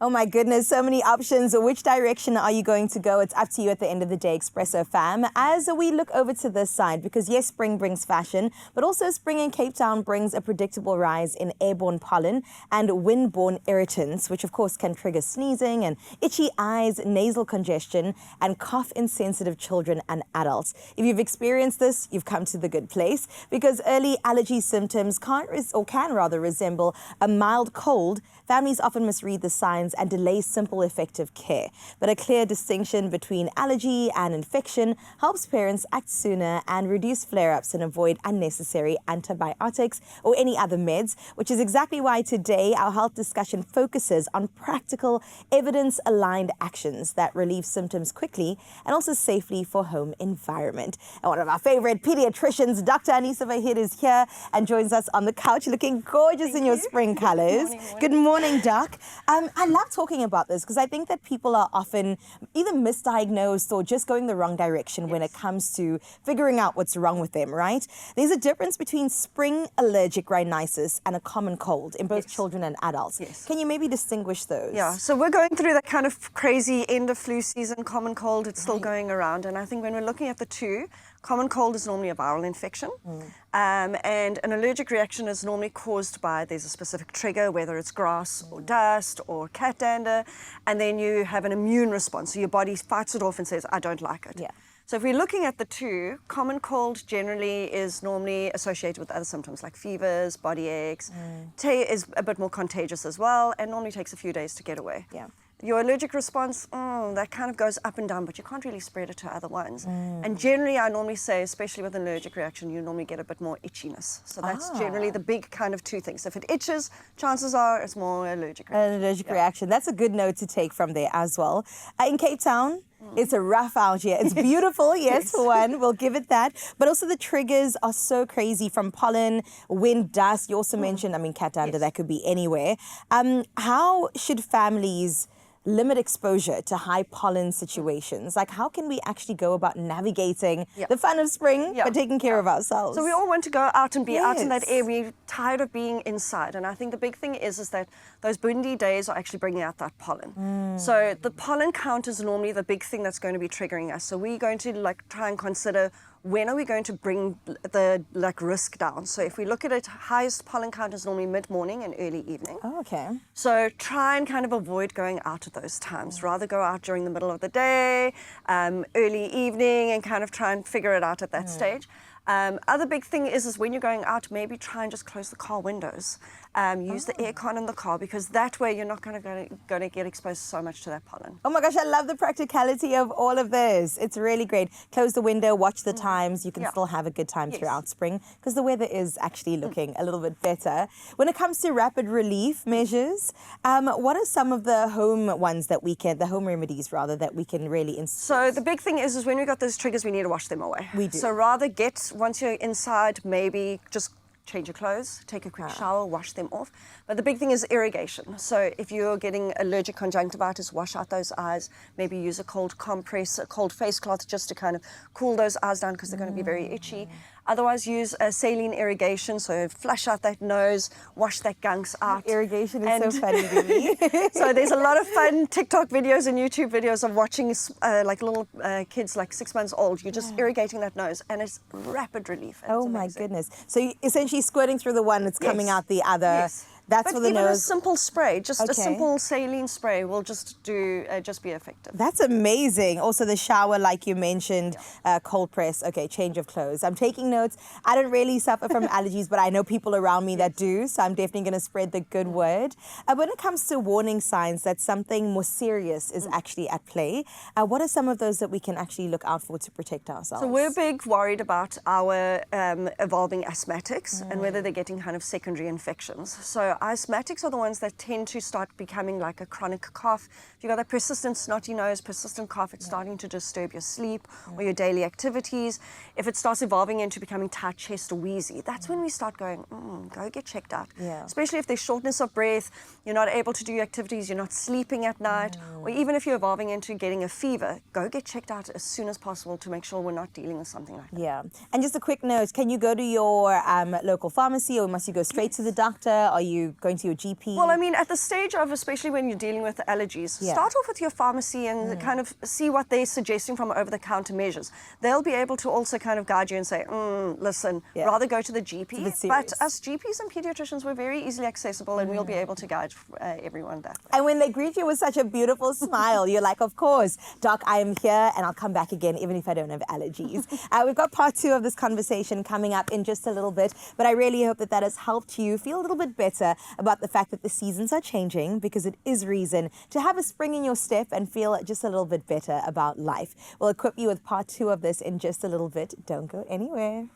Oh my goodness, so many options. Which direction are you going to go? It's up to you at the end of the day, Expresso fam. As we look over to this side, because yes, spring brings fashion, but also spring in Cape Town brings a predictable rise in airborne pollen and wind-borne irritants, which of course can trigger sneezing and itchy eyes, nasal congestion, and cough in sensitive children and adults. If you've experienced this, you've come to the good place, because early allergy symptoms can resemble a mild cold. Families often misread the signs and delay simple, effective care. But a clear distinction between allergy and infection helps parents act sooner and reduce flare-ups and avoid unnecessary antibiotics or any other meds, which is exactly why today our health discussion focuses on practical, evidence-aligned actions that relieve symptoms quickly and also safely for home environment. And one of our favorite pediatricians, Dr. Anisa Vahid, is here and joins us on the couch looking gorgeous in your spring colors. Good morning, Doc. I love talking about this because I think that people are often either misdiagnosed or just going the wrong direction when it comes to figuring out what's wrong with them, right? There's a difference between spring allergic rhinitis and a common cold in both children and adults. Can you maybe distinguish those? Yeah, so we're going through that kind of crazy end of flu season, common cold, it's still going around. And I think when we're looking at the two, common cold is normally a viral infection, and an allergic reaction is normally caused by, there's a specific trigger, whether it's grass or dust or cat dander, and then you have an immune response. So your body fights it off and says, I don't like it. So if we're looking at the two, common cold generally is normally associated with other symptoms like fevers, body aches, is a bit more contagious as well, and normally takes a few days to get away. Your allergic response, that kind of goes up and down, but you can't really spread it to other ones. And generally, I normally say, especially with an allergic reaction, you normally get a bit more itchiness. So that's generally the big kind of two things. If it itches, chances are it's more allergic reaction. An allergic reaction. That's a good note to take from there as well. In Cape Town, it's a rough out here. It's beautiful, yes, for one. We'll give it that. But also the triggers are so crazy, from pollen, wind, dust. You also mentioned, cat dander, that could be anywhere. How should families limit exposure to high pollen situations? Like, how can we actually go about navigating the fun of spring, but taking care of ourselves? So we all want to go out and be out in that air. We're tired of being inside. And I think the big thing is that those windy days are actually bringing out that pollen. So the pollen count is normally the big thing that's going to be triggering us. So we're going to try and consider, when are we going to bring the risk down? So if we look at it, highest pollen count is normally mid-morning and early evening. So try and kind of avoid going out at those times. Rather go out during the middle of the day, early evening, and kind of try and figure it out at that stage. Other big thing is when you're going out, maybe try and just close the car windows. Use the aircon in the car, because that way you're not going to get exposed so much to that pollen. Oh my gosh, I love the practicality of all of this. It's really great. Close the window, watch the times. You can still have a good time throughout spring, because the weather is actually looking a little bit better. When it comes to rapid relief measures, what are some of the home ones that we can, the home remedies rather, that we can really institute? So the big thing is when we've got those triggers, we need to wash them away. We do. So rather once you're inside, maybe just change your clothes, take a quick shower, wash them off. But the big thing is irrigation. So if you're getting allergic conjunctivitis, wash out those eyes. Maybe use a cold compress, a cold face cloth, just to kind of cool those eyes down, because they're going to be very itchy. Otherwise, use a saline irrigation, so flush out that nose, wash that gunks out. Irrigation is so funny to me. So there's a lot of fun TikTok videos and YouTube videos of watching little kids 6 months old. You're just irrigating that nose, and it's rapid relief. Oh my goodness. So you're essentially squirting through the one, it's coming out the other. That's for the even nose. a simple spray, just a simple saline spray will just be effective. That's amazing. Also the shower, like you mentioned, cold press. Okay, change of clothes. I'm taking notes. I don't really suffer from allergies, but I know people around me that do, so I'm definitely going to spread the good word. When it comes to warning signs that something more serious is actually at play, what are some of those that we can actually look out for to protect ourselves? So we're big worried about our evolving asthmatics and whether they're getting kind of secondary infections. So asthmatics are the ones that tend to start becoming like a chronic cough. If you've got that persistent snotty nose, persistent cough, it's starting to disturb your sleep or your daily activities. If it starts evolving into becoming tight chest or wheezy, that's when we start going, go get checked out. Especially if there's shortness of breath, you're not able to do your activities, you're not sleeping at night, or even if you're evolving into getting a fever, go get checked out as soon as possible to make sure we're not dealing with something like that. And just a quick note, can you go to your local pharmacy, or must you go straight to the doctor? Are you to going to your GP? Well, I mean, at the stage of, especially when you're dealing with allergies, start off with your pharmacy and kind of see what they're suggesting from over-the-counter measures. They'll be able to also kind of guide you and say, listen, rather go to the GP. But us GPs and pediatricians, we're very easily accessible and we'll be able to guide everyone that way. And when they greet you with such a beautiful smile, you're like, of course, Doc, I am here and I'll come back again, even if I don't have allergies. We've got part 2 of this conversation coming up in just a little bit, but I really hope that that has helped you feel a little bit better about the fact that the seasons are changing, because it is reason to have a spring in your step and feel just a little bit better about life. We'll equip you with part 2 of this in just a little bit. Don't go anywhere.